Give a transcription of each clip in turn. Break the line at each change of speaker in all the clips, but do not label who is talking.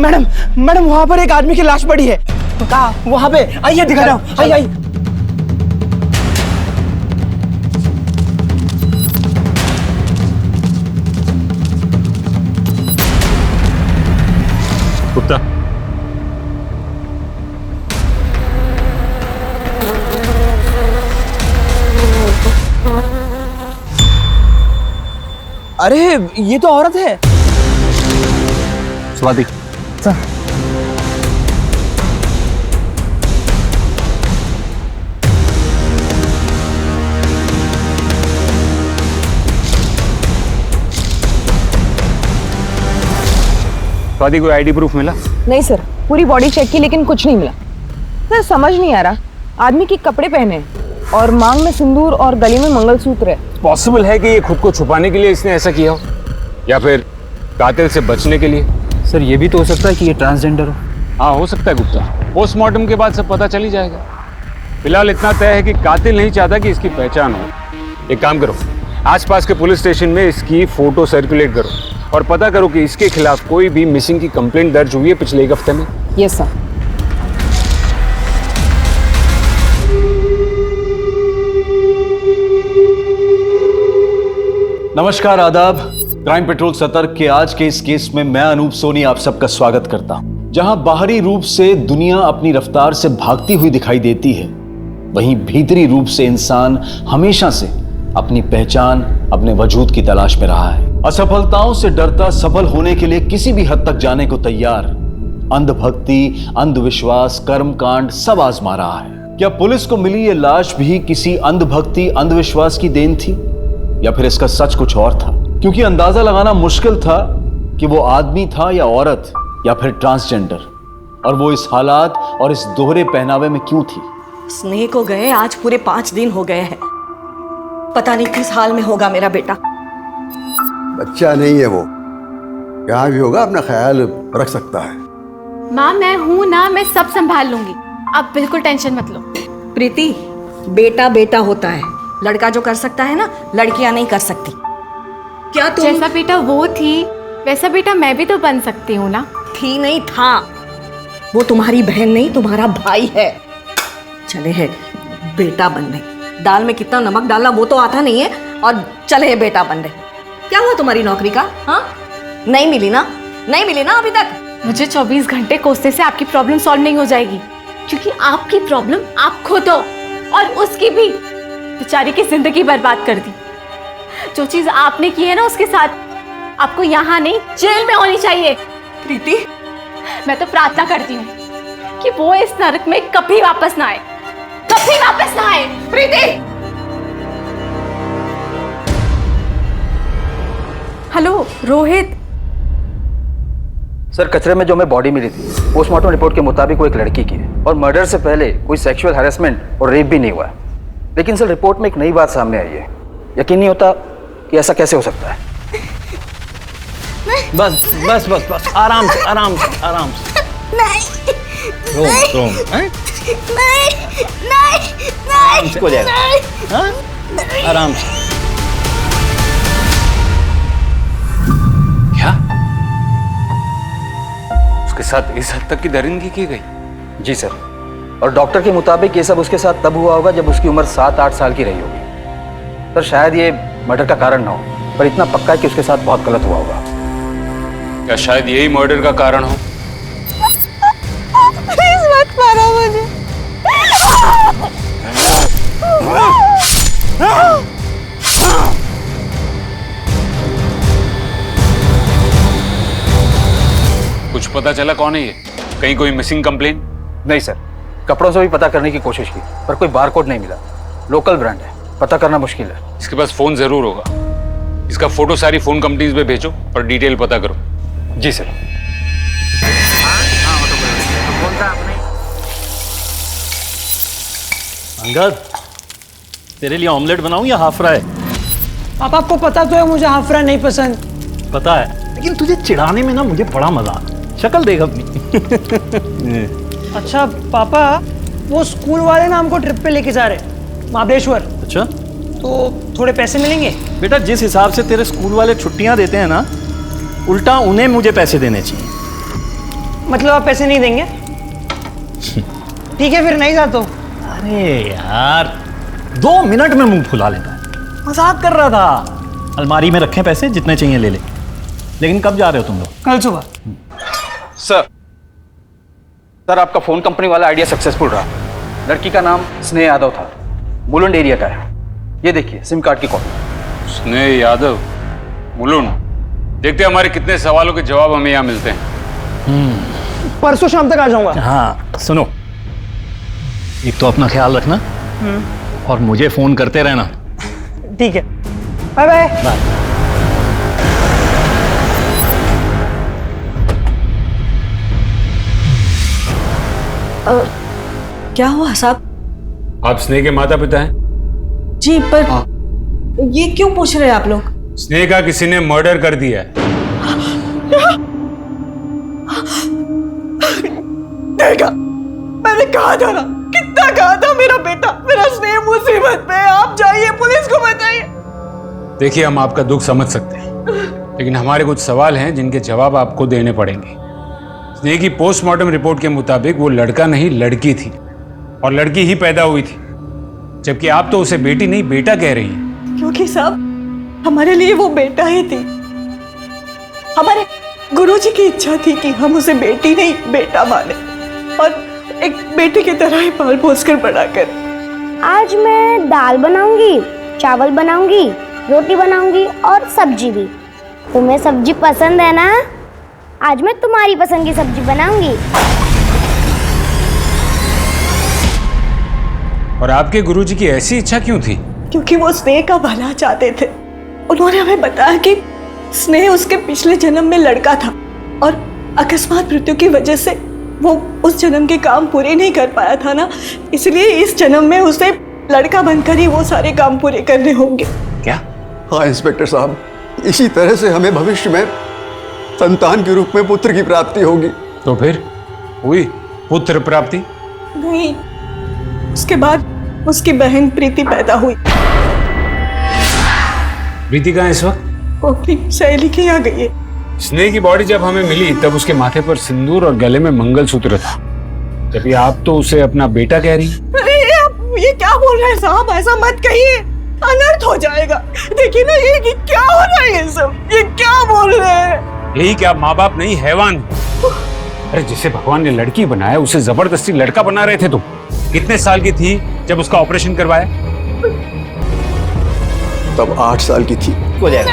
Madam madam वहाँ पर एक आदमी की लाश पड़ी है। कहाँ? वहाँ पे। आइए दिखा रहा हूँ। आइए आइए।
गुप्ता,
अरे ये तो औरत है।
स्वाति। स्वाति, कोई आईडी प्रूफ मिला?
नहीं सर, पूरी बॉडी चेक की लेकिन कुछ नहीं मिला। सर समझ नहीं आ रहा, आदमी के कपड़े पहने हैं और मांग में सिंदूर और गले में मंगलसूत्र है।
पॉसिबल है कि ये खुद को छुपाने के लिए इसने ऐसा किया हो, या फिर कातिल से बचने के लिए।
सर ये भी तो हो सकता है कि ये ट्रांसजेंडर हो।
हाँ, हो सकता है गुप्ता। पोस्टमार्टम के बाद सब पता चल ही जाएगा। फिलहाल इतना तय है कि कातिल नहीं चाहता कि इसकी पहचान हो। एक काम करो, आसपास के पुलिस स्टेशन में इसकी फोटो सर्कुलेट करो और पता करो कि इसके खिलाफ कोई भी मिसिंग की कंप्लेंट दर्ज हुई है पिछले एक हफ्ते में।
Yes sir.
नमस्कार, आदाब। क्राइम पेट्रोल सतर्क के आज के इस केस में मैं अनूप सोनी आप सबका स्वागत करता हूं। जहां बाहरी रूप से दुनिया अपनी रफ्तार से भागती हुई दिखाई देती है, वहीं भीतरी रूप से इंसान हमेशा से अपनी पहचान, अपने वजूद की तलाश में रहा है। असफलताओं से डरता सफल होने के लिए किसी भी हद तक जाने को तैयार, अंधभक्ति, अंधविश्वास, कर्मकांड सब आजमा रहा है। क्या पुलिस को मिली ये लाश भी किसी अंधभक्ति, अंधविश्वास की देन थी, या फिर इसका सच कुछ और था? क्योंकि अंदाजा लगाना मुश्किल था कि वो आदमी था या औरत या फिर ट्रांसजेंडर, और वो इस हालात और इस दोहरे पहनावे में क्यों थी।
स्नेह को गए आज पूरे 5 दिन हो गए हैं। पता नहीं किस हाल में होगा मेरा बेटा।
बच्चा नहीं है वो, कहाँ भी होगा अपना ख्याल रख सकता है।
माँ मैं हूँ ना, मैं सब संभाल लूंगी, आप बिल्कुल टेंशन मत लो।
प्रीति, बेटा बेटा होता है, लड़का जो कर सकता है ना, लड़कियां नहीं कर सकती। क्या तुम
जैसा बेटा वो थी वैसा बेटा मैं भी तो बन सकती हूँ ना।
थी नहीं था, वो तुम्हारी बहन नहीं तुम्हारा भाई है। चले है बेटा बनने, दाल में कितना नमक डालना वो तो आता नहीं है, और चले है बेटा बनने। क्या हुआ तुम्हारी नौकरी का? हाँ, नहीं मिली ना, नहीं मिली ना अभी तक।
मुझे 24 घंटे कोसने से आपकी प्रॉब्लम सॉल्व नहीं हो जाएगी, क्योंकि आपकी प्रॉब्लम आप खुद हो, और उसकी भी बेचारी की जिंदगी बर्बाद कर दी। जो चीज आपने की है ना उसके साथ, आपको यहाँ नहीं जेल में होनी चाहिए।
प्रीति,
मैं तो प्रार्थना करती हूँ कि वो इस नरक में कभी वापस ना आए, कभी वापस ना आए।
प्रीति,
हेलो रोहित।
सर कचरे में जो हमें बॉडी मिली थी, पोस्टमार्टम रिपोर्ट के मुताबिक वो एक लड़की की है, और मर्डर से पहले कोई सेक्सुअल हैरेसमेंट और रेप भी नहीं हुआ है। लेकिन सर रिपोर्ट में एक नई बात सामने आई है। यकीन नहीं होता कि ऐसा कैसे हो सकता है।
बस बस बस बस, आराम से आराम से आराम से।
नहीं
रोम हैं?
नहीं
हो जाएगा, हाँ? आराम से।
क्या उसके साथ इस हद तक की दरिंदगी की गई?
जी सर, और डॉक्टर के मुताबिक ये सब उसके साथ तब हुआ होगा जब उसकी उम्र 7-8 साल की रही होगी। सर शायद ये मर्डर का कारण ना हो, पर इतना पक्का है कि उसके साथ बहुत गलत हुआ होगा।
क्या शायद यही मर्डर का कारण हो?
प्लीज मत मारो मुझे।
कुछ पता चला कौन है ये? कहीं कोई मिसिंग कंप्लेन?
नहीं सर, कपड़ों से भी पता करने की कोशिश की, पर कोई बारकोड नहीं मिला। लोकल ब्रांड है, पता करना मुश्किल है।
इसके पास फोन जरूर होगा। इसका फोटो सारी फोन कंपनीज में भेजो और डिटेल पता करो।
जी सर।
अंगद, तेरे लिए ऑमलेट बनाऊं या हाफ फ्राई?
पापा आपको पता तो है मुझे हाफ फ्राई नहीं पसंद।
पता है, लेकिन तुझे चिढ़ाने में ना मुझे बड़ा मजा आता है। शक्ल देख अपनी।
अच्छा पापा, वो स्कूल वाले ना हमको ट्रिप पे लेके जा रहे महाबलेश्वर,
अच्छा,
तो थोड़े पैसे मिलेंगे?
बेटा जिस हिसाब से तेरे स्कूल वाले छुट्टियां देते हैं ना, उल्टा उन्हें मुझे पैसे देने चाहिए।
मतलब आप पैसे नहीं देंगे? ठीक है फिर नहीं जाता हूँ।
अरे यार 2 मिनट में मुंह फुला लेता है, मजाक कर रहा था। अलमारी में रखे पैसे, जितने चाहिए ले ले। लेकिन कब जा रहे हो तुम लोग?
कल सुबह।
सर आपका फोन कंपनी वाला आइडिया सक्सेसफुल रहा। लड़की का नाम स्नेह यादव था, मुलुंड एरिया का है। ये देखिए सिम कार्ड की कॉपी।
स्नेह यादव, मुलुंड। देखते हैं हमारे कितने सवालों के जवाब हमें यहाँ मिलते हैं।
परसों शाम तक आ जाऊंगा।
हाँ सुनो, एक तो अपना ख्याल रखना और मुझे फोन करते रहना।
ठीक है, बाय बाय।
क्या हुआ साहब?
आप स्नेह के माता पिता हैं?
जी, पर ये क्यों पूछ रहे हैं आप लोग?
स्नेह का किसी ने मर्डर कर दिया है।
देखा, मैंने कहा था ना, कितना कहा था मेरा बेटा, मेरा स्नेह मुसीबत में है। आप जाइए, पुलिस को बताइए।
देखिए हम आपका दुख समझ सकते हैं, लेकिन हमारे कुछ सवाल हैं जिनके जवाब आपको देने पड़ेंगे। स्नेह की पोस्टमार्टम रिपोर्ट के मुताबिक वो लड़का नहीं लड़की थी, और लड़की ही पैदा हुई थी, जबकि आप तो उसे बेटी नहीं बेटा कह रही हैं।
क्योंकि साहब हमारे लिए वो बेटा ही थी। हमारे गुरुजी की इच्छा थी कि हम उसे बेटी नहीं बेटा माने, और एक बेटी की तरह ही पाल पोस कर बड़ा कर।
आज मैं दाल बनाऊंगी, चावल बनाऊंगी, रोटी बनाऊंगी और सब्जी भी। तुम्हें सब्जी पसंद है ना? आज मैं तुम्हारी पसंद की सब्जी बनाऊंगी।
और आपके गुरुजी की ऐसी इच्छा क्यों थी?
क्योंकि वो स्नेह का भला चाहते थे। उन्होंने हमें बताया कि स्नेह उसके पिछले जन्म में लड़का था, और अकस्मात मृत्यु की वजह से वो उस जन्म के काम पूरे नहीं कर पाया था ना, इसलिए इस जन्म में उसे लड़का बनकर ही वो सारे काम पूरे करने होंगे।
क्या?
हाँ इंस्पेक्टर साहब, इसी तरह से हमें भविष्य में संतान के रूप में पुत्र की प्राप्ति होगी।
तो फिर हुई पुत्र प्राप्ति?
नहीं, उसके बाद उसकी बहन प्रीति पैदा हुई।
प्रीति कहाँ है इस वक्त?
वो अपनी सहेली के यहाँ गई है।
स्नेह की बॉडी जब हमें मिली तब उसके माथे पर सिंदूर और गले में मंगलसूत्र था, जबकि आप तो उसे अपना बेटा कह रही।
अरे आप ये क्या बोल रहे हैं साहब? ऐसा मत कहिए, अनर्थ हो जाएगा। देखिए ना ये क्या हो रहा है, ये सब ये क्या बोल रहे हैं?
यही क्या माँ बाप नहीं हैवान? अरे जिसे भगवान ने लड़की बनाया उसे जबरदस्ती लड़का बना रहे थे तुम। कितने साल की थी जब उसका ऑपरेशन करवाया?
तब 8 साल की थी।
हो जाएगा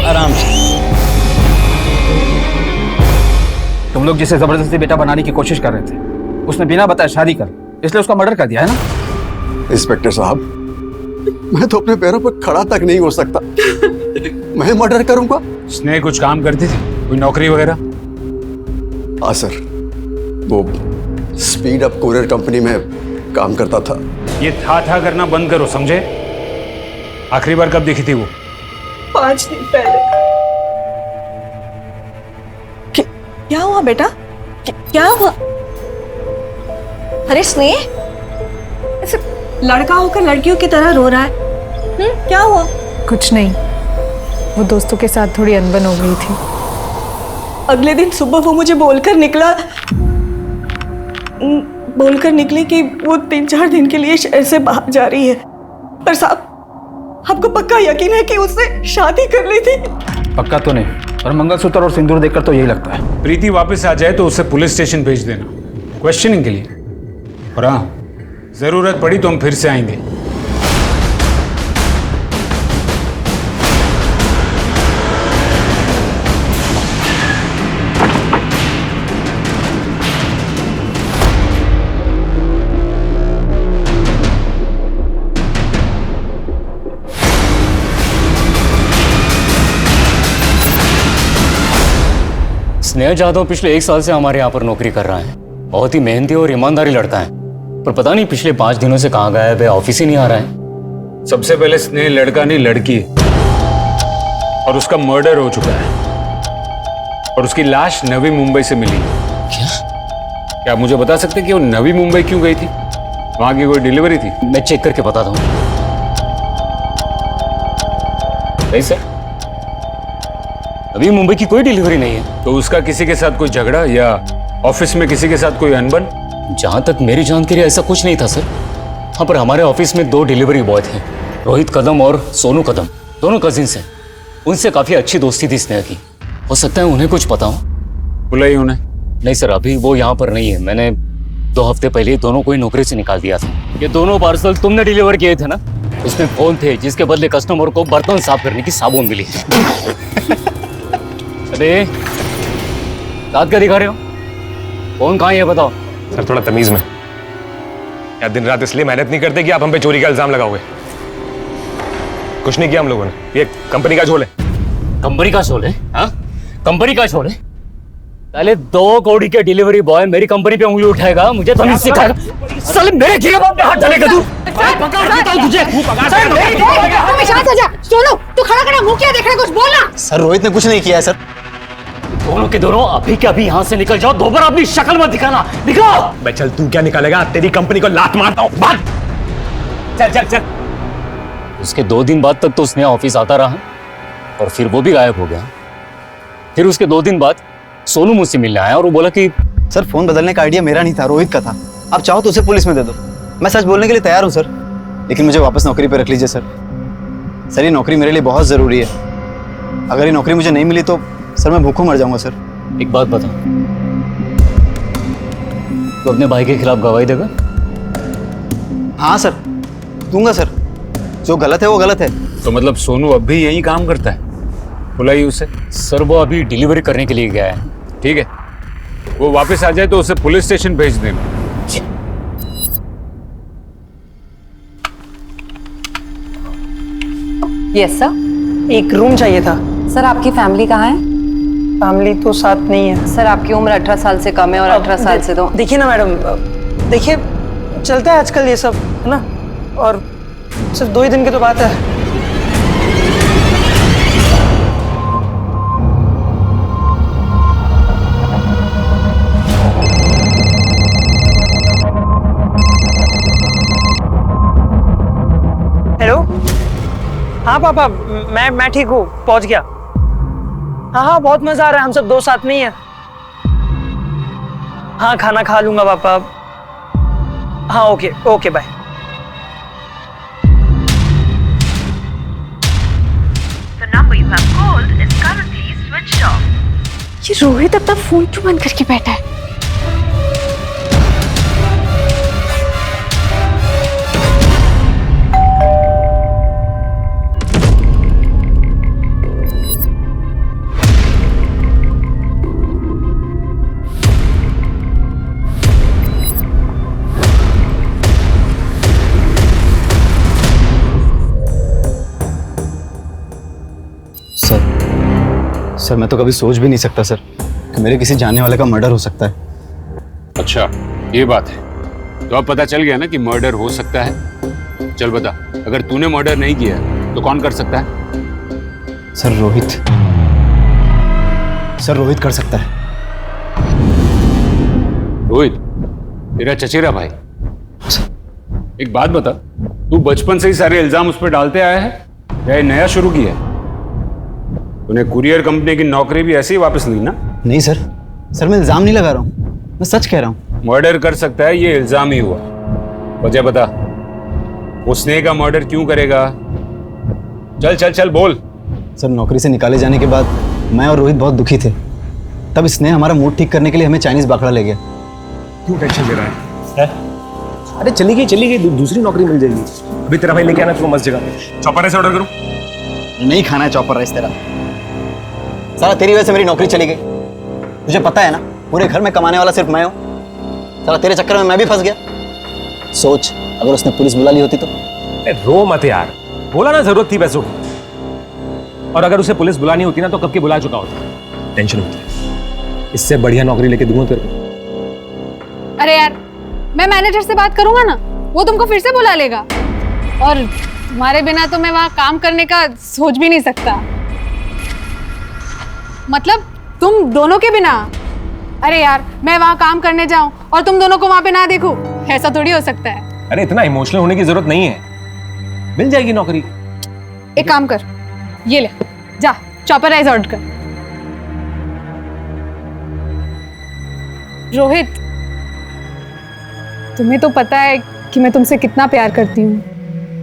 आराम से।
तुम लोग जिसे जबरदस्ती बेटा बनाने की कोशिश कर रहे थे, उसने बिना बताए शादी कर, इसलिए उसका मर्डर कर दिया है ना?
इंस्पेक्टर साहब, मैं तो अपने पैरों पर खड़ा तक नहीं हो सकता, मैं मर्डर करूंगा?
स्नेह कुछ काम करती थी, कोई नौकरी वगैरह?
हाँ सर, वो स्पीड अप कुरियर कंपनी में काम करता था।
ये था करना बंद करो, समझे? आखिरी बार कब देखी थी वो?
5 दिन पहले। क्या हुआ बेटा? क्या हुआ? अरे स्नेह, ऐसे लड़का होकर लड़कियों की तरह रो रहा है। क्या हुआ?
कुछ नहीं, वो दोस्तों के साथ थोड़ी अनबन हो गई थी।
अगले दिन सुबह वो मुझे बोलकर निकली कि वो 3-4 दिन के लिए शहर से बाहर जा रही है। पर साहब, आपको पक्का यकीन है कि उससे शादी कर ली थी?
पक्का तो नहीं, और मंगलसूत्र और सिंदूर देखकर तो यही लगता है।
प्रीति वापस आ जाए तो उसे पुलिस स्टेशन भेज देना क्वेश्चनिंग के लिए, और हाँ जरूरत पड़ी तो हम फिर से आएंगे।
स्नेह जाधव पिछले 1 साल से हमारे यहाँ पर नौकरी कर रहा है। बहुत ही मेहनती और ईमानदारी लड़का है, पर पता नहीं पिछले 5 दिनों से कहाँ गायब है, ऑफिस ही नहीं आ रहा है।
सबसे पहले स्नेह लड़का नहीं लड़की है, और उसका मर्डर हो चुका है, और उसकी लाश नवी मुंबई से मिली है। क्या आप मुझे बता सकते हैं कि वो नवी मुंबई क्यों गई थी? वहां की कोई डिलीवरी थी?
मैं चेक करके बताता हूँ।
नहीं सर,
अभी मुंबई की कोई डिलीवरी नहीं है।
तो उसका किसी के साथ कोई झगड़ा या ऑफिस में किसी के साथ कोई अनबन?
जहां तक मेरी जानकारी ऐसा कुछ नहीं था सर। हाँ, पर हमारे ऑफिस में 2 डिलीवरी बॉय थे, रोहित कदम और सोनू कदम, दोनों कजिन्स हैं। उनसे काफी अच्छी दोस्ती थी स्नेहा की। हो सकता है उन्हें कुछ पता हो।
बुलाई उन्हें?
नहीं सर, अभी वो यहाँ पर नहीं है। मैंने 2 हफ्ते पहले दोनों को ही नौकरी से निकाल दिया था। ये दोनों पार्सल तुमने डिलीवर किए थे ना? उसमें फोन थे जिसके बदले कस्टमर को बर्तन साफ करने की साबुन मिली। अरे दांत क्या दिखा रहे हो? फोन कहाँ है ये बताओ।
सर थोड़ा तमीज में। या दिन रात इसलिए मेहनत नहीं करते कि आप हम पे चोरी का इल्जाम लगाओगे। कुछ नहीं किया हम लोगों ने, ये कंपनी का झोल है।
कंपनी का झोल है? हाँ, कंपनी का झोल है। पहले 2 कौड़ी के डिलीवरी बॉय मेरी कंपनी पे उंगली उठाएगा, मुझे तो नहीं सिखाएगा। साले मेरे खिलाफ पे हाथ डालेगा तू?
सोनू तू खड़ा खड़ा मुंह क्या देख रहा है, कुछ बोलना।
सर रोहित ने कुछ नहीं किया है सर।
दोनों के दोनों अभी के अभी यहाँ से निकल जाओ। दोबारा अपनी शक्ल मत दिखाना। निकलो।
भाई चल, तू क्या निकालेगा? तेरी कंपनी को लात मारता हूँ। भाग। चल चल चल।
उसके 2 दिन बाद तक तो स्नेहा ऑफिस आता रहा और फिर वो भी गायब हो गया। फिर उसके 2 दिन बाद सोनू मुझसे मिलने आया और वो बोला कि
सर फोन बदलने का आइडिया मेरा नहीं था, रोहित का था। आप चाहो तो उसे पुलिस में दे दो। मैं सच बोलने के लिए तैयार हूँ सर, लेकिन मुझे वापस नौकरी पर रख लीजिए सर। सर ये नौकरी मेरे लिए बहुत ज़रूरी है। अगर ये नौकरी मुझे नहीं मिली तो सर मैं भूखों मर जाऊंगा सर।
एक बात बता, तो अपने भाई के खिलाफ गवाही देगा?
हाँ सर दूंगा सर, जो गलत है वो गलत है।
तो मतलब सोनू अब भी यही काम करता है? बुलाइए उसे।
सर वो अभी डिलीवरी करने के लिए गया है।
ठीक है, वो वापस आ जाए तो उसे पुलिस स्टेशन भेज देना।
Yes sir. एक रूम चाहिए था।
सर आपकी फैमिली कहाँ है?
फैमिली तो साथ नहीं है।
सर आपकी उम्र 18 साल से कम है और 18 साल से तो
देखिए ना मैडम, देखिए चलता है आजकल ये सब, है ना, और सिर्फ 2 ही दिन की तो बात है। हेलो, हाँ पापा, मैं ठीक हूँ, पहुंच गया। हाँ हाँ बहुत मजा आ रहा है, हम सब 2 साथ में ही हैं। हाँ खाना खा लूंगा पापा। हाँ ओके ओके बाय।
ये रोहित अपना फोन क्यों बंद करके बैठा है?
सर मैं तो कभी सोच भी नहीं सकता सर कि मेरे किसी जानने वाले का मर्डर हो सकता है।
अच्छा ये बात है, तो अब पता चल गया ना कि मर्डर हो सकता है। चल बता, अगर तूने मर्डर नहीं किया तो कौन कर सकता है?
सर रोहित। सर रोहित कर सकता है।
रोहित तेरा चचेरा भाई? एक बात बता, तू बचपन से ही सारे इल्जाम उस पर डालते आया है या ये नया शुरू किया है? तूने कुरियर कंपनी की नौकरी भी ऐसे ही वापस ली ना?
नहीं सर, सर मैं इल्जाम नहीं लगा रहा हूँ, मैं सच कह रहा हूँ।
मर्डर कर सकता है ये इल्जाम ही हुआ। वजह बता, वो स्नेह का मर्डर क्यों करेगा? चल चल चल बोल।
सर नौकरी से निकाले जाने के बाद मैं और रोहित बहुत दुखी थे, तब स्नेह हमारा मूड ठीक करने के लिए हमें चाइनीज बाखड़ा ले गया।
क्यों टेंशन ले रहा है? अरे चली गई दूसरी नौकरी मिल जाएगी। अभी तेरा भाई लेके आना तुम मस्त जगह। चॉपर राइस ऑर्डर करूं?
नहीं खाना है चॉपर राइस तेरा। साला तेरी वजह से मेरी नौकरी चली गई। तुझे पता है ना, पूरे घर में कमाने वाला सिर्फ मैं हूँ। साला तेरे चक्कर में मैं भी फंस गया। सोच अगर उसने पुलिस बुला ली होती तो।
रो मत यार, बोला ना जरूरत थी पैसों की, और अगर उसे पुलिस बुलानी होती ना तो कब की बुला चुका होता। टेंशन मत ले, इससे बढ़िया नौकरी लेके दूंगा तेरे को।
अरे यार मैं मैनेजर से बात करूंगा ना, वो तुमको फिर से बुला लेगा, और तुम्हारे बिना तो मैं वहां काम करने का सोच भी नहीं सकता। मतलब तुम दोनों के बिना? अरे यार मैं वहां काम करने जाऊं और तुम दोनों को वहां पे ना देखूं, ऐसा थोड़ी हो सकता है।
अरे इतना इमोशनल होने की जरूरत नहीं है, मिल जाएगी नौकरी।
एक काम कर, ये ले जा चॉपर राइस ऑर्डर कर।
रोहित, तुम्हें तो पता है कि मैं तुमसे कितना प्यार करती हूँ।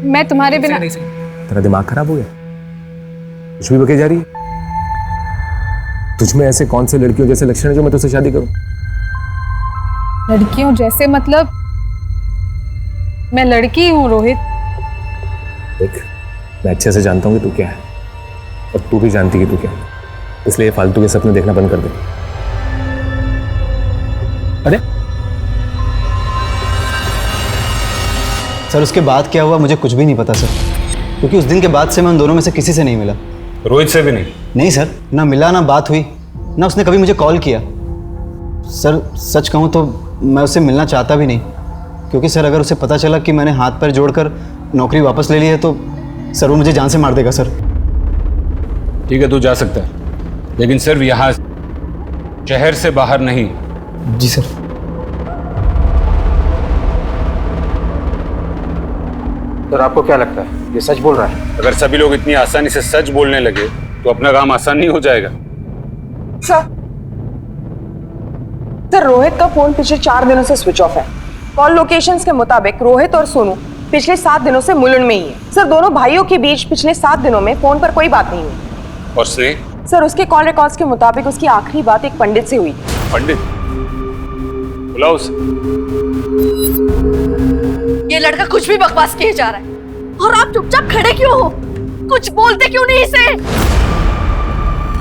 मैं तुम्हारे बिना
तेरा दिमाग खराब हो गया? कुछ भी बके जा रही है? तुझमें ऐसे कौन से लड़कियों जैसे लक्षण है जो मैं तुझसे शादी करूं?
लड़कियों जैसे मतलब मैं लड़की हूँ रोहित।
देख, मैं अच्छे से जानता हूँ कि तू क्या है और तू भी जानती कि तू क्या है, इसलिए फालतू के सपने देखना बंद कर दे। अरे
सर, उसके बाद क्या हुआ मुझे कुछ भी नहीं पता सर, क्योंकि उस दिन के बाद से मैं उन दोनों में से किसी से नहीं मिला।
रोहित से भी नहीं?
नहीं सर, ना मिला, ना बात हुई, ना उसने कभी मुझे कॉल किया। सर सच कहूँ तो मैं उससे मिलना चाहता भी नहीं, क्योंकि सर अगर उसे पता चला कि मैंने हाथ पैर जोड़कर नौकरी वापस ले ली है तो सर वो मुझे जान से मार देगा सर।
ठीक है, तू जा सकता है, लेकिन सिर्फ यहाँ शहर से बाहर नहीं।
जी सर।
सर आपको क्या लगता है ये सच बोल रहा है?
अगर सभी लोग इतनी आसानी से सच बोलने लगे तो अपना काम आसान नहीं हो जाएगा।
सर, रोहित का फोन पिछले 4 दिनों से स्विच ऑफ है। कॉल लोकेशंस के मुताबिक रोहित और सोनू पिछले 7 दिनों से मुलुंड में ही है। सर, दोनों भाइयों के बीच पिछले 7 दिनों में फोन पर कोई बात नहीं हुई।
और स्नेह?
सर, उसके कॉल रिकॉर्ड्स के मुताबिक उसकी आखिरी बात एक पंडित से हुई।
पंडित? बुलाओ उसे।
ये लड़का कुछ भी बकवास किए जा रहा है और आप चुपचाप खड़े क्यों हो? कुछ बोलते क्यों नहीं इसे?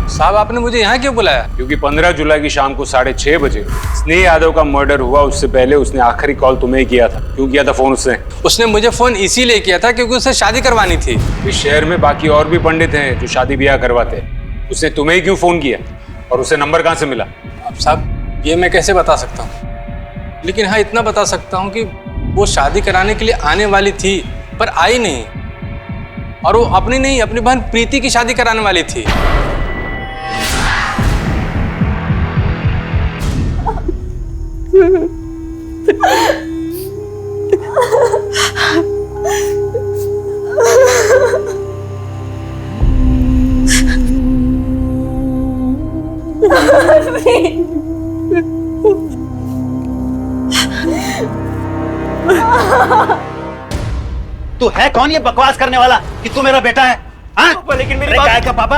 साहब, आपने मुझे यहाँ क्यों बुलाया? क्योंकि 15 जुलाई की शाम को 6:30 बजे स्नेह यादव का मर्डर हुआ। उससे पहले उसने आखिरी कॉल तुम्हें किया था। क्यों किया था फोन उसने?
उसने मुझे फोन इसीलिए किया था क्योंकि उसे शादी करवानी थी।
इस शहर में बाकी और भी पंडित हैं जो शादी ब्याह करवाते हैं। उसने तुम्हें ही क्यों फोन किया और उसे नंबर कहाँ से मिला?
अब साहब ये मैं कैसे बता सकता हूँ, लेकिन हाँ इतना बता सकता हूँ कि वो शादी कराने के लिए आने वाली थी पर आई नहीं, और वो अपनी नहीं अपनी बहन प्रीति की शादी कराने वाली थी।
तू है कौन ये बकवास करने वाला कि तू मेरा बेटा है? हाँ? लेकिन मेरी बात का पापा,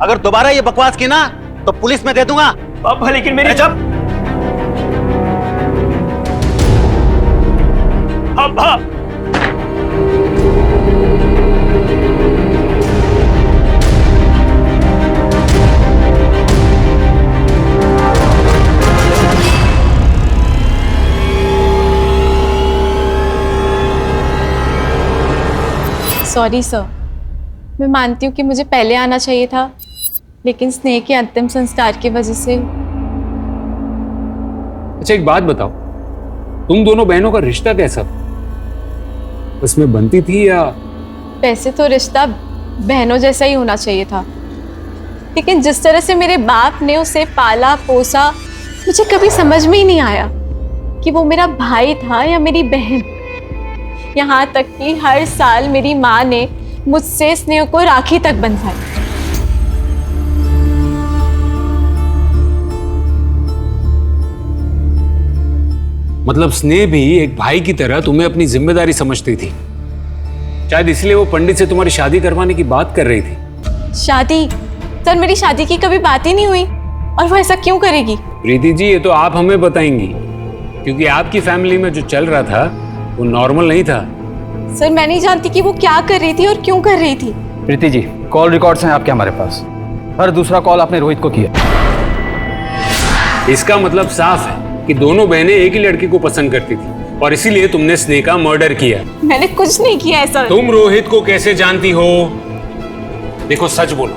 अगर दोबारा ये बकवास की ना तो पुलिस में दे दूंगा। पापा लेकिन मेरी जब पापा
सॉरी सर, मैं मानती हूँ कि मुझे पहले आना चाहिए था, लेकिन स्नेह के अंतिम संस्कार की वजह से।
अच्छा, एक बात बताओ, तुम दोनों बहनों का रिश्ता कैसा था? उसमें बनती थी या?
वैसे तो रिश्ता बहनों जैसा ही होना चाहिए था, लेकिन जिस तरह से मेरे बाप ने उसे पाला पोसा, मुझे कभी समझ में ही नहीं आया कि वो मेरा भाई था या मेरी बहन। यहाँ तक कि हर साल मेरी माँ ने मुझसे स्नेह को राखी तक बंधवाई।
मतलब स्नेह भी एक भाई की तरह तुम्हें अपनी जिम्मेदारी समझती थी। शायद इसलिए वो पंडित से तुम्हारी शादी करवाने की बात कर रही थी।
शादी? सर, मेरी शादी की कभी बात ही नहीं हुई, और वो ऐसा क्यों करेगी?
प्रीति जी, ये तो आप हमें बताएंगी, क्योंकि आपकी फैमिली में जो चल रहा था वो नॉर्मल नहीं था।
सर, मैं नहीं जानती कि वो क्या कर रही थी और क्यों कर रही थी।
प्रीति जी, कॉल रिकॉर्ड्स हैं आपके हमारे पास। हर दूसरा कॉल आपने रोहित को किया।
इसका मतलब साफ है कि दोनों बहनें एक ही लड़के को पसंद करती थी और इसीलिए तुमने स्नेह का मर्डर किया।
मैंने कुछ नहीं किया है सर।
तुम रोहित को कैसे जानती हो? देखो, सच बोलो,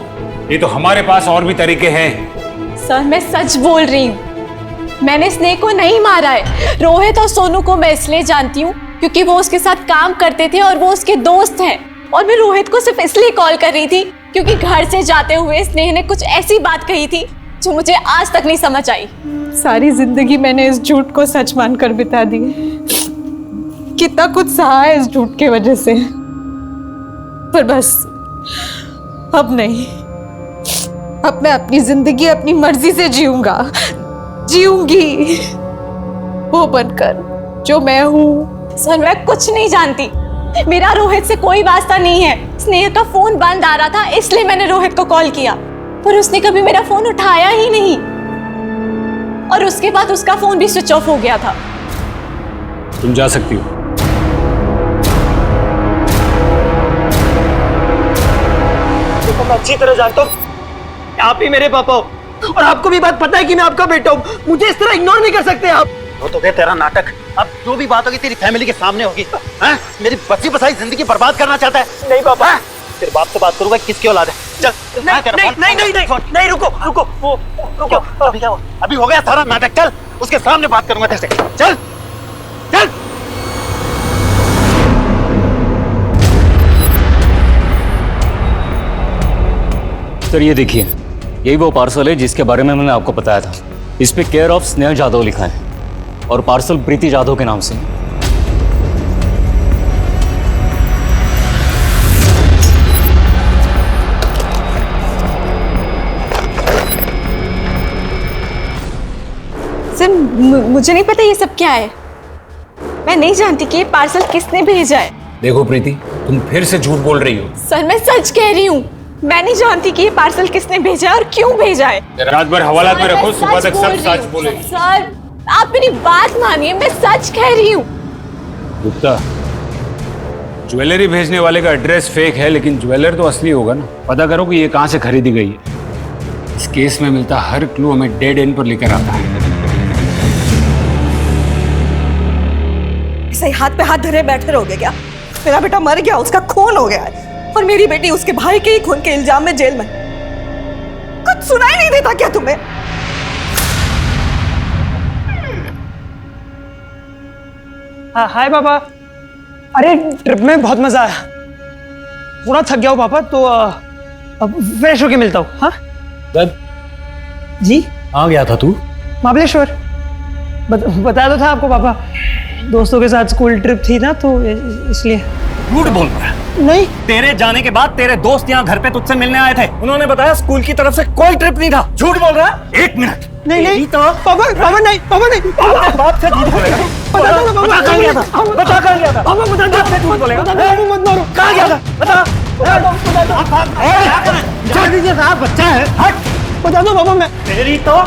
ये तो हमारे पास और भी तरीके हैं।
सर, मैं सच बोल रही हूँ, मैंने स्नेह को नहीं मारा है। रोहित और सोनू को मैं इसलिए जानती हूँ क्योंकि वो उसके साथ काम करते थे और वो उसके दोस्त हैं, और मैं रोहित को सिर्फ इसलिए कॉल कर रही थी क्योंकि घर से जाते हुए स्नेह ने कुछ ऐसी बात कही थी जो मुझे आज तक नहीं समझ आई।
सारी जिंदगी मैंने इस झूठ को सच मानकर बिता दी। कितना कुछ सहा है इस झूठ की वजह से, पर बस अब नहीं। अब मैं अपनी जिंदगी अपनी मर्जी से जीऊंगी।
वो बनकर जो मैं हूँ। सर मैं कुछ नहीं जानती, मेरा रोहित से कोई वास्ता नहीं है। स्नेह का फोन बंद आ रहा था इसलिए मैंने रोहित को कॉल किया, पर उसने कभी मेरा फोन उठाया ही नहीं और उसके बाद उसका फोन भी स्विच ऑफ हो गया था।
तुम जा सकती हो।
देखो मैं अच्छी तरह जानता हूँ आप ही मेरे पापा हो और आपको भी बात पता है कि मैं आपका बेटा हूँ। मुझे इस तरह इग्नोर नहीं कर सकते आप।
वो तो गया तेरा नाटक। अब जो भी बात होगी तेरी फैमिली के सामने होगी। हैं? मेरी बची बसाई जिंदगी बर्बाद करना चाहता है?
नहीं पापा।
तेरे बाप से बात करूंगा किसकी औलाद है। चल
नहीं रुको वो रुको।
अभी क्या हुआ? अभी हो गया सारा नाटक। चल उसके सामने बात करूंगा तेरे से। चल चल।
सर ये देखिए, यही वो पार्सल है जिसके बारे में मैंने आपको बताया था। इस पे केयर ऑफ स्नेहा जाधव लिखा है और पार्सल प्रीति जाधव के नाम से।
सर मुझे नहीं पता ये सब क्या है। मैं नहीं जानती कि ये पार्सल किसने भेजा है।
देखो प्रीति, तुम फिर से झूठ बोल रही हो।
सर मैं सच कह रही हूँ, मैं नहीं जानती कि ये पार्सल किसने भेजा है और क्यों भेजा है।
रात भर हवालात में रखो, सुबह तक सब सच बोले।
सर आप मेरी बात मानिए, मैं सच कह रही हूँ।
गुप्ता, ज्वेलरी भेजने वाले का एड्रेस फेक है लेकिन ज्वेलर तो असली होगा ना। पता करो कि ये कहाँ से खरीदी गई है। इस केस में मिलता हर क्लू हमें डेड एंड पर लेकर आता है।
इसे हाथ पे हाथ धरे बैठे रहोगे क्या? मेरा बेटा मर गया, उसका खून हो गया है और मेरी बेटी उसके भाई के ही खून के इल्जाम में जेल में। कुछ सुनाई नहीं देता क्या तुम्हें?
हाँ हाय पापा। अरे ट्रिप में बहुत मजा आया, पूरा थक गया हूँ पापा, तो अब फ्रेश होके मिलता हूँ। हाँ जी।
कहाँ गया था तू?
महाबलेश्वर। बताया तो था आपको पापा, दोस्तों के साथ स्कूल ट्रिप थी ना, तो इसलिए।
झूठ बोल रहा है।
नहीं,
तेरे जाने के बाद तेरे दोस्त यहाँ घर पे तुझसे मिलने आए थे। उन्होंने बताया स्कूल की तरफ से कोई ट्रिप नहीं था। झूठ बोल रहा है। एक मिनट।
नहीं तो पापा नहीं।
बाप से झूठ बोलेगा।
बता दो ना पापा,
कहाँ गया था?
बता कहाँ गया था? पापा बता दो।
झूठ बोलेगा।
मत मारो।
कहाँ गया था? बता दीजिए साहब, बच्चा है। हट।
बता दो पापा। मैं
तेरी तो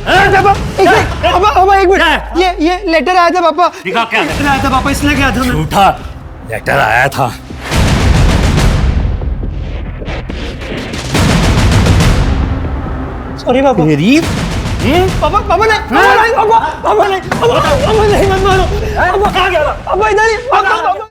पापा एक मिनट, ये लेटर आया था पापा।
दिखा क्या
लेटर आया था पापा, इसलिए गया था मैं।
झूठा लेटर आया था।
सॉरी पापा।
तेरी
पापा नहीं मत मारो। पापा कहाँ गया था? पापा इधर ही। पापा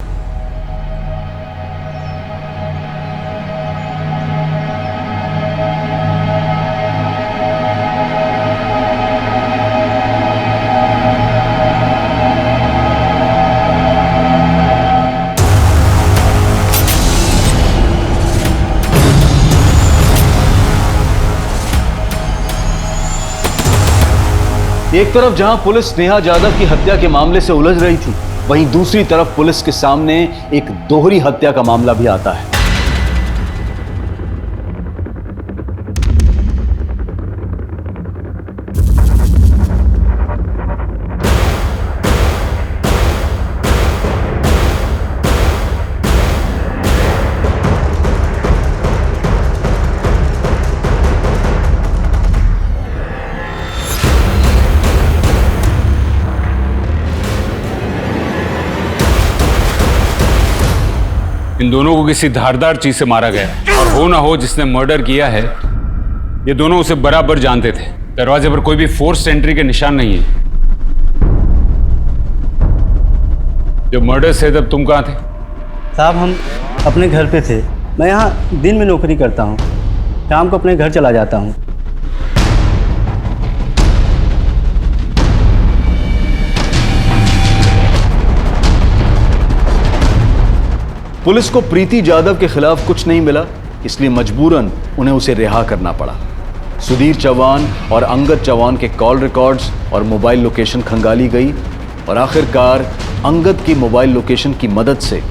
एक तरफ जहां पुलिस स्नेहा जाधव की हत्या के मामले से उलझ रही थी, वहीं दूसरी तरफ पुलिस के सामने एक दोहरी हत्या का मामला भी आता है।
इन दोनों को किसी धारदार चीज से मारा गया है और हो ना हो जिसने मर्डर किया है, ये दोनों उसे बराबर जानते थे। दरवाजे पर कोई भी फोर्स एंट्री के निशान नहीं है। जब मर्डर से तब तुम कहाँ थे?
साहब हम अपने घर पे थे। मैं यहाँ दिन में नौकरी करता हूँ, शाम को अपने घर चला जाता हूँ।
पुलिस को प्रीति जाधव के खिलाफ कुछ नहीं मिला, इसलिए मजबूरन उन्हें उसे रिहा करना पड़ा। सुधीर चौहान और अंगद चौहान के कॉल रिकॉर्ड्स और मोबाइल लोकेशन खंगाली गई और आखिरकार अंगद की मोबाइल लोकेशन की मदद से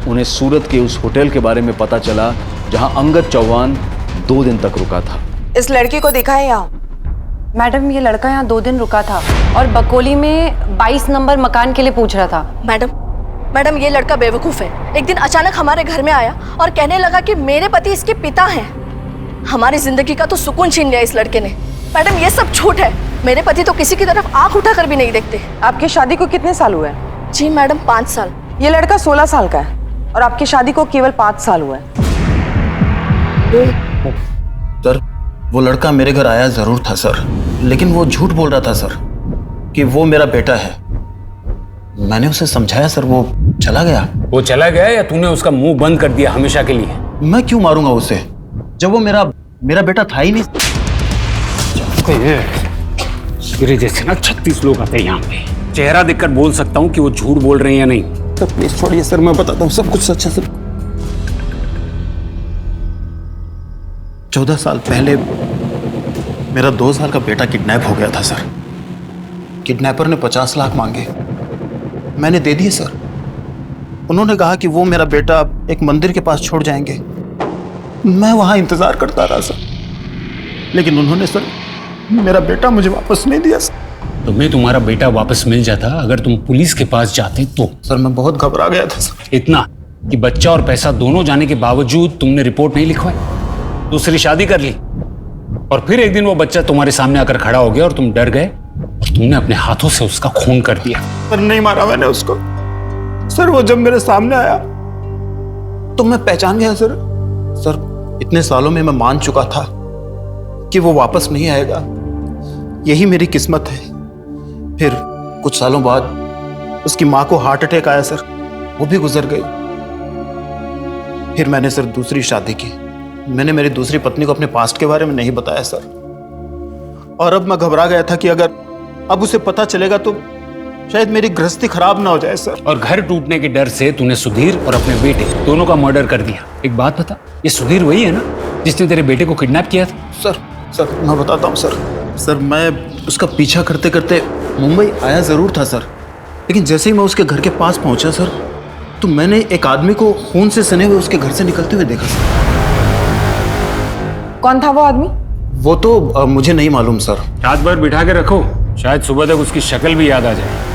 उन्हें सूरत के उस होटल के बारे में पता चला जहां अंगद चौहान 2 दिन तक रुका था।
इस लड़की को देखा है यहाँ? मैडम ये लड़का यहाँ 2 दिन रुका था और बकोली में 22 नंबर मकान के लिए पूछ रहा था।
मैडम ये लड़का बेवकूफ़ है। एक दिन अचानक हमारे घर में आया और कहने लगा कि मेरे पति इसके पिता हैं। हमारी जिंदगी का तो सुकून छीन लिया इस लड़के ने। मैडम ये सब झूठ है। मेरे पति तो किसी की तरफ आंख उठाकर भी नहीं देखते।
आपकी शादी को कितने साल हुए?
जी मैडम 5 साल।
ये लड़का 16 साल का है और आपकी शादी को केवल 5 साल हुए।
सर वो लड़का मेरे घर आया जरूर था सर, लेकिन वो झूठ बोल रहा था सर कि वो मेरा बेटा है। मैंने उसे समझाया सर, वो चला गया।
वो चला गया या तूने उसका मुंह बंद कर दिया हमेशा के लिए?
मैं क्यों मारूंगा उसे जब वो मेरा बेटा था ही नहीं।
तेरे जैसे ना 36 लोग आते हैं यहाँ पे। चेहरा देखकर बोल सकता हूँ कि वो झूठ बोल रहे हैं या नहीं।
सर प्लीज छोड़िए सर, मैं बताता हूँ सब कुछ सच है सर। 14 साल पहले मेरा 2 साल का बेटा किडनैप हो गया था सर। किडनैपर ने 50 लाख मांगे, मैंने दे दिए सर। उन्होंने कहा कि वो मेरा बेटा एक मंदिर के पास छोड़ जाएंगे। मैं वहां इंतजार करता रहा सर, लेकिन उन्होंने सर मेरा बेटा मुझे वापस नहीं दिया सर।
तुम्हें तुम्हारा बेटा वापस मिल जाता अगर तुम पुलिस के पास जाते तो?
सर मैं बहुत घबरा गया था सर।
इतना कि बच्चा और पैसा दोनों जाने के बावजूद तुमने रिपोर्ट नहीं लिखवाई, दूसरी शादी कर ली और फिर एक दिन वो बच्चा तुम्हारे सामने आकर खड़ा हो गया और तुम डर गए और तुमने अपने हाथों से उसका खून कर दिया।
पर नहीं मारा मैंने उसको सर। वो जब मेरे सामने आया तो मैं पहचान गया सर। सर इतने सालों में मैं मान चुका था कि वो वापस नहीं आएगा, यही मेरी किस्मत है। फिर कुछ सालों बाद उसकी मां को हार्ट अटैक आया सर, वो भी गुजर गई। फिर मैंने सर दूसरी शादी की। मैंने मेरी दूसरी पत्नी को अपने पास्ट के बारे में नहीं बताया सर, और अब मैं घबरा गया था कि अगर अब उसे पता चलेगा तो शायद मेरी गृहस्थी खराब ना हो जाए सर।
और घर टूटने के डर से तूने सुधीर और अपने बेटे दोनों का मर्डर कर दिया। एक बात बता, ये सुधीर वही है ना जिसने तेरे बेटे को किडनैप किया था?
सर मैं बताता हूँ सर मैं उसका पीछा करते करते मुंबई आया जरूर था सर, लेकिन जैसे ही मैं उसके घर के पास पहुंचा सर तो मैंने एक आदमी को खून से सने हुए उसके घर से निकलते हुए देखा सर।
कौन था वो आदमी?
वो तो मुझे नहीं मालूम सर।
रात भर बिठा के रखो, शायद सुबह तक उसकी शक्ल भी याद आ जाए।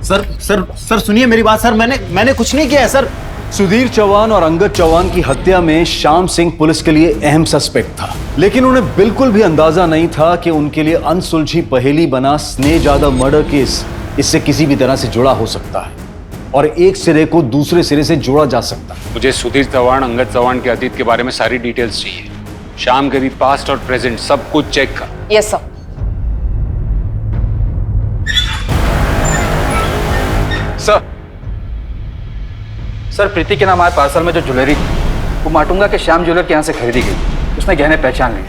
सर सुनिए मेरी बात सर। मैंने कुछ नहीं किया है सर।
सुधीर चौहान और अंगद चौहान की हत्या में श्याम सिंह पुलिस के लिए अहम सस्पेक्ट था, लेकिन उन्हें बिल्कुल भी अंदाजा नहीं था कि उनके लिए अनसुलझी पहेली बना स्नेह जाधव मर्डर केस इससे किसी भी तरह से जुड़ा हो सकता है और एक सिरे को दूसरे सिरे से जोड़ा जा सकता है।
मुझे सुधीर चौहान, अंगद चौहान के अतीत के बारे में सारी डिटेल्स चाहिए। शाम के भी पास्ट और प्रेजेंट सब कुछ चेक कर।
Yes sir.
सर प्रीति के नाम आए पार्सल में जो ज्वेलरी थी वो माटुंगा के श्याम ज्वेलर के यहाँ से खरीदी गई। उसने गहने पहचान लिए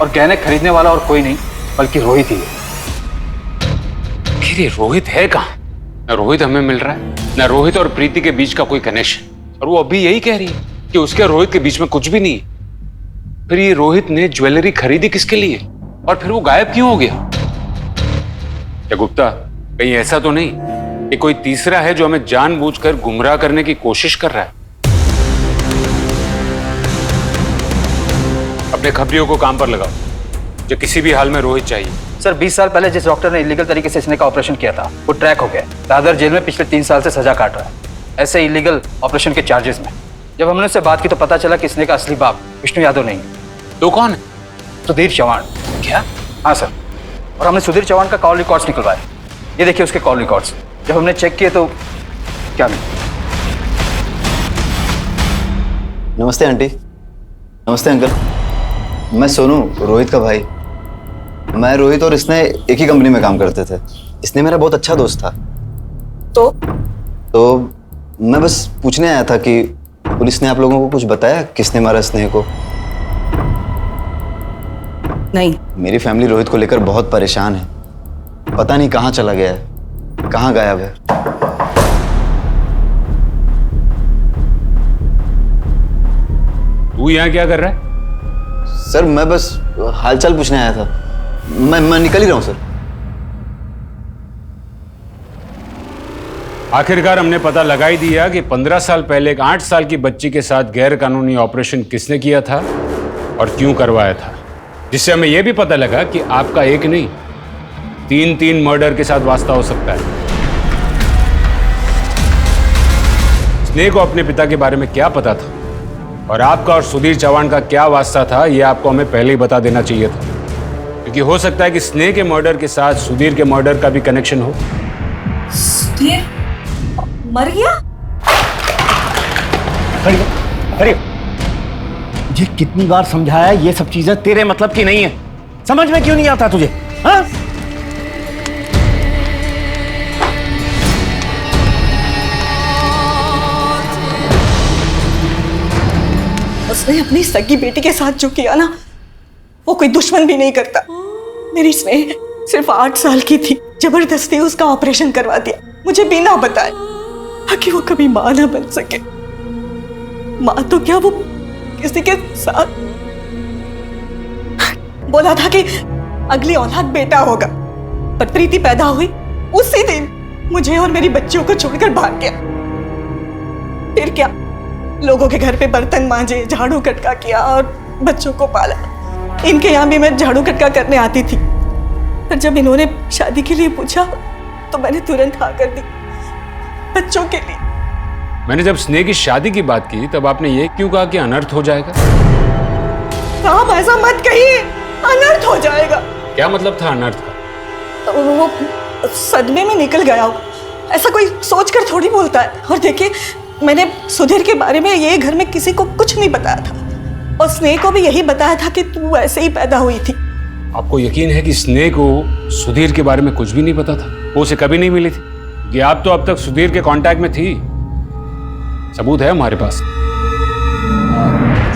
और गहने खरीदने वाला और कोई नहीं बल्कि रोहित ही है।
फिर ये रोहित है कहाँ? न रोहित हमें मिल रहा है, न रोहित और प्रीति के बीच का कोई कनेक्शन, और वो अभी यही कह रही है कि उसके और रोहित के बीच में कुछ भी नहीं है। फिर ये रोहित ने ज्वेलरी खरीदी किसके लिए और फिर वो गायब क्यों हो गया? क्या गुप्ता कहीं ऐसा तो नहीं कि कोई तीसरा है जो हमें जानबूझकर गुमराह करने की कोशिश कर रहा है? अपने खबरियों को काम पर लगाओ, जो किसी भी हाल में रोहित चाहिए।
सर 20 साल पहले जिस डॉक्टर ने इलीगल तरीके से स्नेह का ऑपरेशन किया था वो ट्रैक हो गया। दादर जेल में पिछले 3 साल से सजा काट रहा है ऐसे इलीगल ऑपरेशन के चार्जेस में। जब हमने उससे बात की तो पता चला कि स्नेह का असली बाप विष्णु यादव नहीं है।
तो कौन है?
सुधीर चौहान।
क्या?
हाँ सर, और हमने सुधीर चौहान का कॉल रिकॉर्ड्स निकलवाए। ये देखिए उसके कॉल रिकॉर्ड्स। जब हमने चेक किए तो क्या नहीं।
नमस्ते आंटी। नमस्ते अंकल। मैं सोनू, रोहित का भाई। मैं रोहित और इसने एक ही कंपनी में काम करते थे। इसने मेरा बहुत अच्छा दोस्त था। तो मैं बस पूछने आया था कि पुलिस ने आप लोगों को कुछ बताया किसने मारा स्नेह को?
नहीं।
मेरी फैमिली रोहित को लेकर बहुत परेशान है। पता नहीं कहाँ चला गया है, कहाँ गायब है।
तू यहाँ क्या कर रहा है?
सर मैं बस हालचाल पूछने आया था। मैं निकल ही रहा हूँ सर।
आखिरकार हमने पता लगा ही दिया कि 15 साल पहले एक 8 साल की बच्ची के साथ गैर कानूनी ऑपरेशन किसने किया था और क्यों करवाया था। जिससे हमें यह भी पता लगा कि आपका एक नहीं 3 मर्डर के साथ वास्ता हो सकता है। स्नेह को अपने पिता के बारे में क्या पता था और आपका और सुधीर चौहान का क्या वास्ता था, यह आपको हमें पहले ही बता देना चाहिए था, क्योंकि हो सकता है कि स्नेह के मर्डर के साथ सुधीर के मर्डर का भी कनेक्शन हो।
सुधीर मर गया?
अरे मुझे कितनी बार समझाया ये सब चीजें तेरे मतलब की नहीं है, समझ में क्यों नहीं आता तुझे? हाँ?
उसने अपनी सगी बेटी के साथ जो किया ना, वो कोई दुश्मन भी नहीं करता। मेरी स्नेह सिर्फ 8 साल की थी, जबरदस्ती उसका ऑपरेशन करवा दिया, मुझे बिना बताए, ताकि वो कभी मां ना बन सके। मां तो क्या, वो किसी के साथ बोला था कि अगली औलाद बेटा होगा, पर प्रीति पैदा हुई उसी दिन मुझे और मेरी बच्चियों को छोड़कर भाग गया। फिर क्या, लोगों के घर पे बर्तन मांजे, झाड़ू कटका किया और बच्चों को पाला। इनके यहाँ भी मैं झाड़ू कटका करने आती थी, पर जब इन्होंने शादी के लिए पूछा तो मैंने तुरंत हाँ कर दी, बच्चों के लिए।
मैंने जब स्नेह की शादी की बात की तब आपने ये क्यों कहा कि अनर्थ हो जाएगा?
साहब ऐसा मत कहिए, अनर्थ हो जाएगा।
क्या मतलब था अनर्थ का?
तो वो सदमे में निकल गया हो, ऐसा कोई सोचकर थोड़ी बोलता है। और देखिए, मैंने सुधीर के बारे में ये घर में किसी को कुछ नहीं बताया था, और स्नेह को भी यही बताया था कि तू ऐसे ही पैदा हुई थी।
आपको यकीन है कि स्नेह को सुधीर के बारे में कुछ भी नहीं पता था? वो उसे कभी नहीं मिली थी कि आप तो अब तक सुधीर के कांटेक्ट में थी, सबूत है हमारे पास।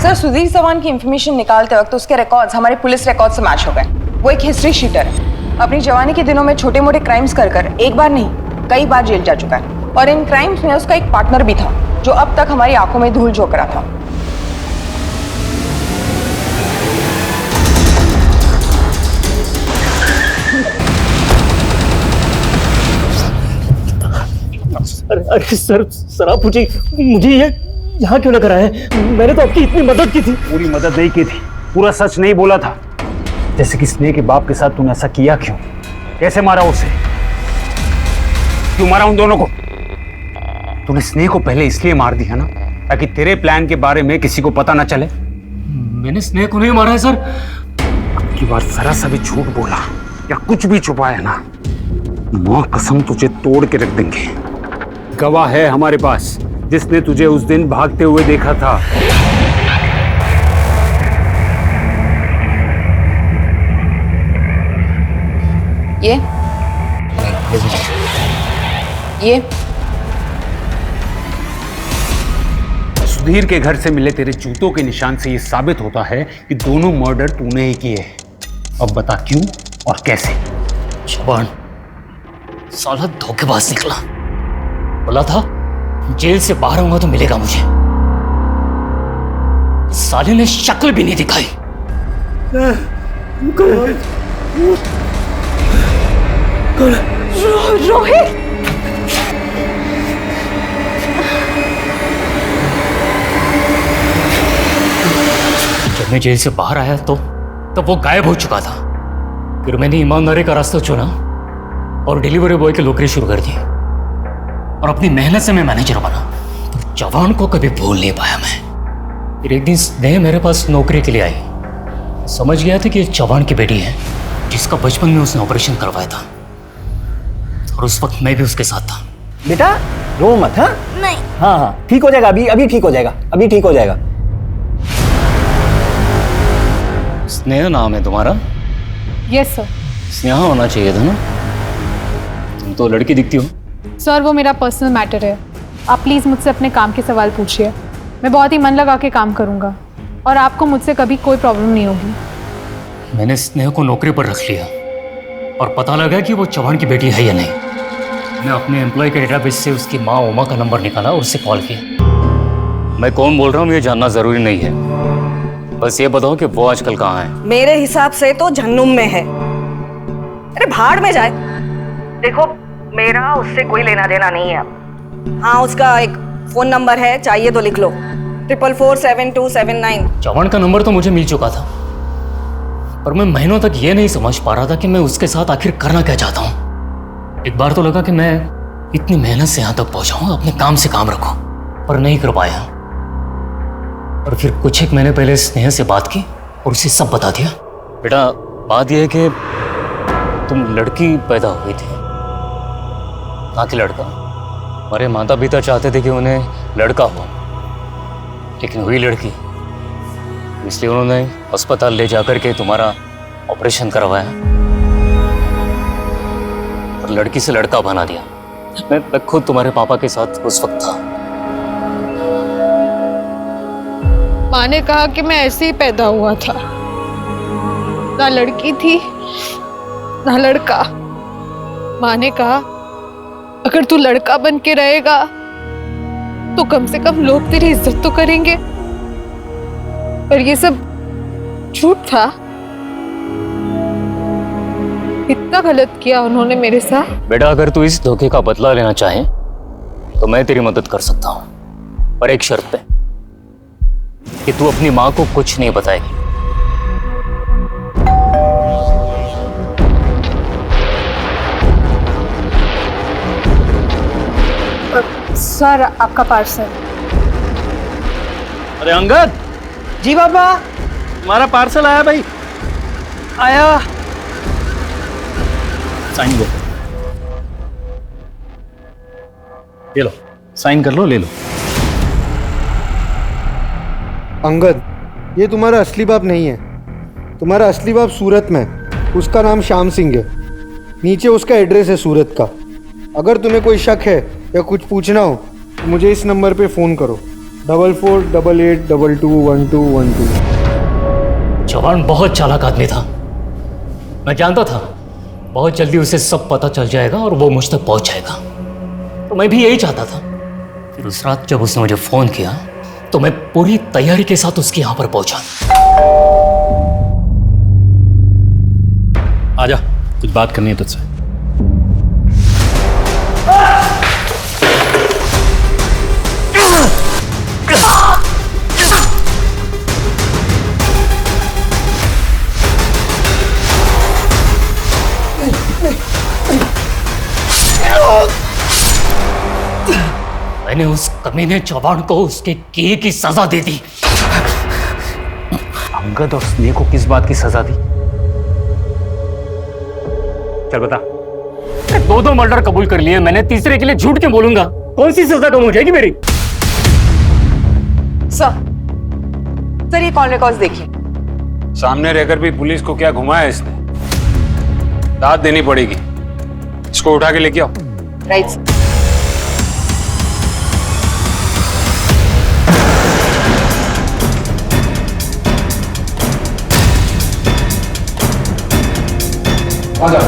सर, सुधीर चौहान की इंफॉर्मेशन निकालते वक्त उसके रिकॉर्ड्स हमारे पुलिस रिकॉर्ड से मैच हो गए। वो एक हिस्ट्री शीटर है, अपनी जवानी के दिनों में छोटे मोटे क्राइम्स कर एक बार नहीं कई बार जेल जा चुका है, और इन क्राइम्स में उसका एक पार्टनर भी था जो अब तक हमारी आंखों में धूल झोंक रहा था।
अरे सर आप मुझे ये यहाँ क्यों लेकर आए? मैंने तो आपकी इतनी मदद की थी।
पूरी मदद नहीं की थी, पूरा सच नहीं बोला था। जैसे कि स्नेह के बाप के साथ तूने ऐसा किया क्यों? कैसे मारा उसे? क्यों मारा उन दोनों को? तूने स्नेह को पहले इसलिए मार दिया ना ताकि तेरे प्लान के बारे में किसी को पता ना चले।
मैंने स्नेह को नहीं मारा है सर।
अब की बार जरा सा भी झूठ बोला या कुछ भी छुपाया ना, मां कसम तुझे तोड़ के रख देंगे।
गवाह है हमारे पास जिसने तुझे उस दिन भागते हुए देखा था।
ये
सुधीर के घर से मिले तेरे जूतों के निशान से यह साबित होता है कि दोनों मर्डर तूने ही किए हैं। अब बता क्यों और कैसे?
चौहान साला धोखेबाज निकला। बोला था जेल से बाहर आऊंगा तो मिलेगा मुझे, साले ने शक्ल भी नहीं दिखाई।
रोहित,
जब मैं जेल से बाहर आया तो तब वो गायब हो चुका था। फिर मैंने ईमानदारी का रास्ता चुना और डिलीवरी बॉय की नौकरी शुरू कर दी, और अपनी मेहनत से मैं मैनेजर बना। पर चौहान को कभी भूल नहीं पाया मैं। फिर एक दिन स्नेह मेरे पास नौकरी के लिए आई, समझ गया था कि चौहान की बेटी है जिसका बचपन में उसने ऑपरेशन करवाया था, और उस वक्त मैं भी उसके साथ था।
बेटा रो मत। हाँ
नहीं।
हाँ ठीक हो जाएगा, अभी ठीक हो जाएगा, अभी ठीक हो जाएगा।
स्नेहा नाम है तुम्हारा?
Yes sir.
स्नेहा होना चाहिए था ना, तुम तो लड़की दिखती हो।
सर वो मेरा पर्सनल मैटर है, आप प्लीज़ मुझसे अपने काम के सवाल पूछिए। मैं बहुत ही मन लगा के काम करूँगा और आपको मुझसे कभी कोई प्रॉब्लम नहीं होगी।
मैंने स्नेह को नौकरी पर रख लिया और पता लगा कि वो चौहान की बेटी है या नहीं। मैं अपने एम्प्लॉय के डेटाबेस से उसकी माँ उमा का नंबर निकाला और उससे कॉल किया। मैं कौन बोल रहा हूँ ये जानना ज़रूरी नहीं है, बस ये बताओ कि वो आजकल कहाँ है।
मेरे हिसाब से तो जहन्नुम में है। अरे भाड़ में जाए। देखो मेरा उससे कोई लेना देना नहीं है। हाँ उसका एक फोन नंबर है, चाहिए तो लिख लो, 4447279।
चौहान का नंबर तो मुझे मिल चुका था, पर मैं महीनों तक ये नहीं समझ पा रहा था कि मैं उसके साथ आखिर करना क्या चाहता हूँ। एक बार तो लगा कि मैं इतनी मेहनत से यहाँ तक पहुँचा हूँ, अपने काम से काम रखूँ, पर नहीं कर पाया। और फिर कुछ एक महीने पहले स्नेह से बात की और उसे सब बता दिया। बेटा, बात यह है कि तुम लड़की पैदा हुई थी, ना कि लड़का। हमारे माता पिता चाहते थे कि उन्हें लड़का हो, लेकिन हुई लड़की, इसलिए उन्होंने अस्पताल ले जाकर के तुम्हारा ऑपरेशन करवाया और लड़की से लड़का बना दिया। मैं खुद तुम्हारे पापा के साथ उस वक्त था।
माँ ने कहा कि मैं ऐसे ही पैदा हुआ था, ना लड़की थी ना लड़का। माँ ने कहा अगर तू लड़का बन के रहेगा तो कम से कम लोग तेरी इज्जत तो करेंगे, पर ये सब झूठ था। इतना गलत किया उन्होंने मेरे साथ।
बेटा, अगर तू इस धोखे का बदला लेना चाहे तो मैं तेरी मदद कर सकता हूँ, पर एक शर्त पे कि तू अपनी माँ को कुछ नहीं बताएगी।
सर, आपका पार्सल।
अरे अंगद।
जी पापा।
तुम्हारा पार्सल आया भाई।
आया।
साइन दो। ये लो, साइन कर लो, ले लो।
अंगद, ये तुम्हारा असली बाप नहीं है। तुम्हारा असली बाप सूरत में, उसका नाम श्याम सिंह है। नीचे उसका एड्रेस है सूरत का। अगर तुम्हें कोई शक है या कुछ पूछना हो तो मुझे इस नंबर पे फ़ोन करो, 4488221212।
जवान बहुत चालाक आदमी था, मैं जानता था बहुत जल्दी उसे सब पता चल जाएगा और वो मुझ तक पहुंच जाएगा। तो मैं भी यही चाहता था। फिर उस रात जब उसने मुझे फोन किया तो मैं पूरी तैयारी के साथ उसके यहां पर पहुंचा।
आजा, कुछ बात करनी है तुझसे।
मैंने उस कमीने जवान को उसके किए की सजा दे दी।
अंगद और स्नेह को किस बात की सजा दी? चल बता।
2 मर्डर कबूल कर लिए मैंने, तीसरे के लिए झूठ क्यों बोलूंगा? कौन सी सजा कम हो जाएगी मेरी?
सर, ये कॉल रिकॉर्ड्स देखिए।
सामने रहकर भी पुलिस को क्या घुमाया इसने? दाद देनी पड़ेगी। इसको उठा के लेके आओ।
Right sir.
आ जाओ।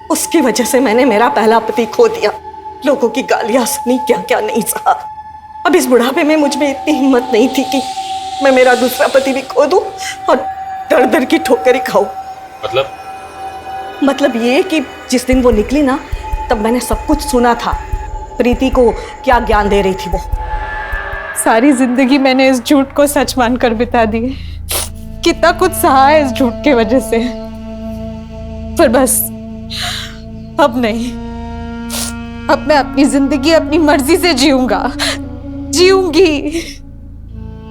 उसकी वजह से मैंने मेरा पहला पति खो दिया, लोगों की गालियां सुनी, क्या क्या नहीं सहा। अब इस बुढ़ापे में मुझ में इतनी हिम्मत नहीं थी कि मैं मेरा दूसरा पति भी खो दूं और दर दर की ठोकर ही खाऊं। मतलब ये कि जिस दिन वो निकली ना, तब मैंने सब कुछ सुना था। प्रीति को क्या ज्ञान दे रही थी वो।
सारी जिंदगी मैंने इस झूठ को सच मानकर बिता दी। कितना कुछ सहा है इस झूठ के वजह से, पर बस अब नहीं। अब मैं अपनी जिंदगी अपनी मर्जी से जीऊंगी,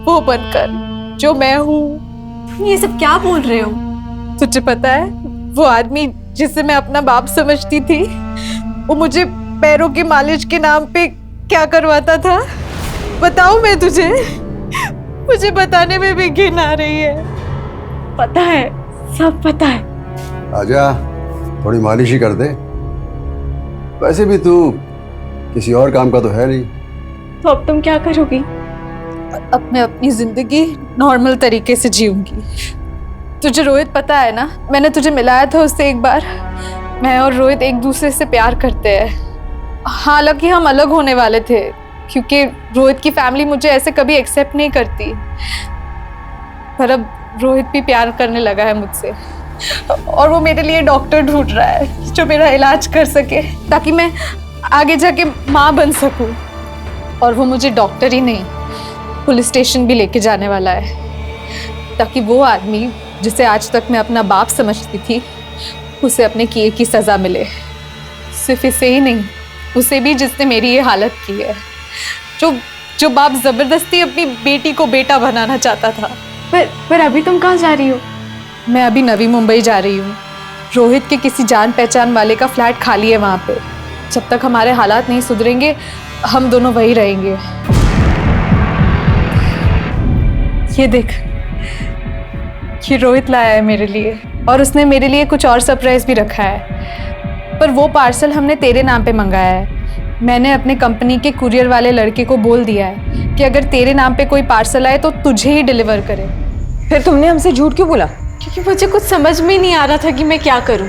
वो बनकर जो मैं हूं।
ये सब क्या बोल रहे हो?
तुझे पता है वो आदमी जिसे मैं अपना बाप समझती थी, वो मुझे पैरों की मालिश के नाम पे क्या करवाता था? बताऊं मैं तुझे? मुझे बताने में भी घिन आ रही है।
पता है, सब पता है।
आजा, थोड़ी मालिश ही कर दे। वैसे भी तू किसी और काम का तो है नहीं।
तो अब तुम क्या करोगी?
अब मैं अपनी जिंदगी नॉर्मल तरीके से जीऊंगी। तुझे रोहित पता है ना, मैंने तुझे मिलाया था उससे एक बार। मैं और रोहित एक दूसरे से प्यार करते हैं। हालांकि हम अलग होने वाले थे क्योंकि रोहित की फैमिली मुझे ऐसे कभी एक्सेप्ट नहीं करती, पर अब रोहित भी प्यार करने लगा है मुझसे और वो मेरे लिए डॉक्टर ढूंढ रहा है जो मेरा इलाज कर सके ताकि मैं आगे जाके माँ बन सकूं। और वो मुझे डॉक्टर ही नहीं, पुलिस स्टेशन भी लेके जाने वाला है ताकि वो आदमी जिसे आज तक मैं अपना बाप समझती थी उसे अपने किए की सज़ा मिले। सिर्फ इसे ही नहीं, उसे भी जिसने मेरी ये हालत की है, जो बाप ज़बरदस्ती अपनी बेटी को बेटा बनाना चाहता था।
पर अभी तुम कहाँ जा रही हो?
मैं अभी नवी मुंबई जा रही हूँ। रोहित के किसी जान पहचान वाले का फ्लैट खाली है वहाँ पे। जब तक हमारे हालात नहीं सुधरेंगे हम दोनों वहीं रहेंगे। ये देख, ये रोहित लाया है मेरे लिए और उसने मेरे लिए कुछ और सरप्राइज भी रखा है, पर वो पार्सल हमने तेरे नाम पे मंगाया है। मैंने अपने कंपनी के कुरियर वाले लड़के को बोल दिया है कि अगर तेरे नाम पे कोई पार्सल आए तो तुझे ही डिलीवर करे।
फिर तुमने हमसे झूठ क्यों बोला?
क्योंकि मुझे कुछ समझ में नहीं आ रहा था कि मैं क्या करूं।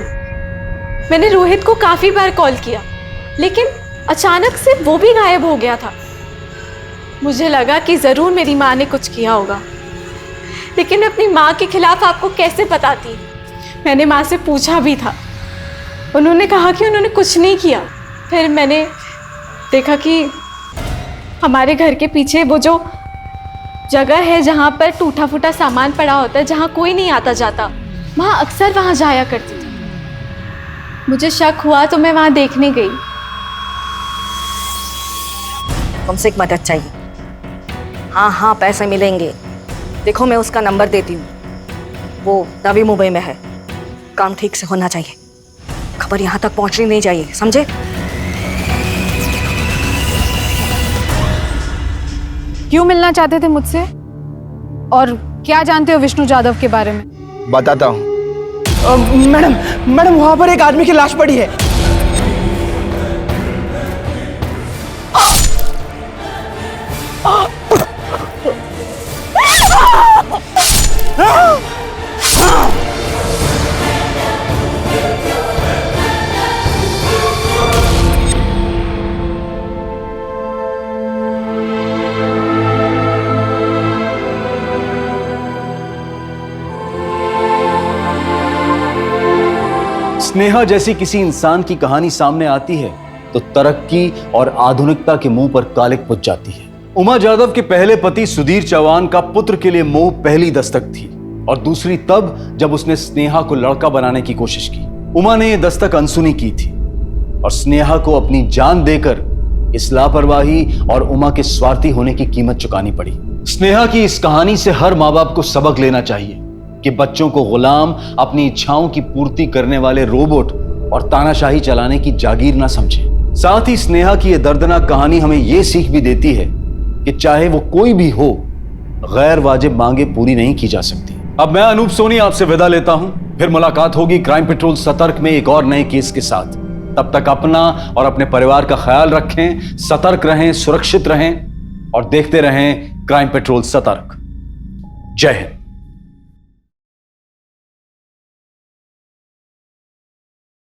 मैंने रोहित को काफी बार कॉल किया लेकिन अचानक से वो भी गायब हो गया था। मुझे लगा कि जरूर मेरी माँ ने कुछ किया होगा, लेकिन मैं अपनी माँ के खिलाफ आपको कैसे बताती। मैंने माँ से पूछा भी था, उन्होंने कहा कि उन्होंने कुछ नहीं किया। फिर मैंने देखा कि हमारे घर के पीछे वो जो जगह है जहाँ पर टूटा फूटा सामान पड़ा होता है, जहाँ कोई नहीं आता जाता, वहाँ अक्सर वहाँ जाया करती थी। मुझे शक हुआ तो मैं वहाँ देखने गई।
तुमसे एक मदद चाहिए। हाँ, पैसे मिलेंगे। देखो मैं उसका नंबर देती हूँ, वो नवी मुंबई में है। काम ठीक से होना चाहिए, खबर यहाँ तक पहुँचनी नहीं चाहिए, समझे?
क्यों मिलना चाहते थे मुझसे और क्या जानते हो विष्णु जाधव के बारे में?
बताता हूँ।
मैडम वहां पर एक आदमी की लाश पड़ी है।
स्नेहा जैसी किसी इंसान की कहानी सामने आती है तो तरक्की और आधुनिकता के मुंह पर कालिक पुत जाती है। उमा जाधव के पहले पति सुधीर चौहान का पुत्र के लिए मोह पहली दस्तक थी और दूसरी तब जब उसने स्नेहा को लड़का बनाने की कोशिश की। उमा ने यह दस्तक अनसुनी की थी और स्नेहा को अपनी जान देकर इस लापरवाही और उमा के स्वार्थी होने की कीमत चुकानी पड़ी। स्नेहा की इस कहानी से हर माँ बाप को सबक लेना चाहिए कि बच्चों को गुलाम, अपनी इच्छाओं की पूर्ति करने वाले रोबोट और तानाशाही चलाने की जागीर ना समझें। साथ ही स्नेहा की यह दर्दनाक कहानी हमें यह सीख भी देती है कि चाहे वो कोई भी हो, गैर वाजिब मांगे पूरी नहीं की जा सकती। अब मैं अनूप सोनी आपसे विदा लेता हूं, फिर मुलाकात होगी क्राइम पेट्रोल सतर्क में एक और नए केस के साथ। तब तक अपना और अपने परिवार का ख्याल रखें, सतर्क रहें, सुरक्षित रहें और देखते रहें क्राइम पेट्रोल सतर्क। जय हिंद।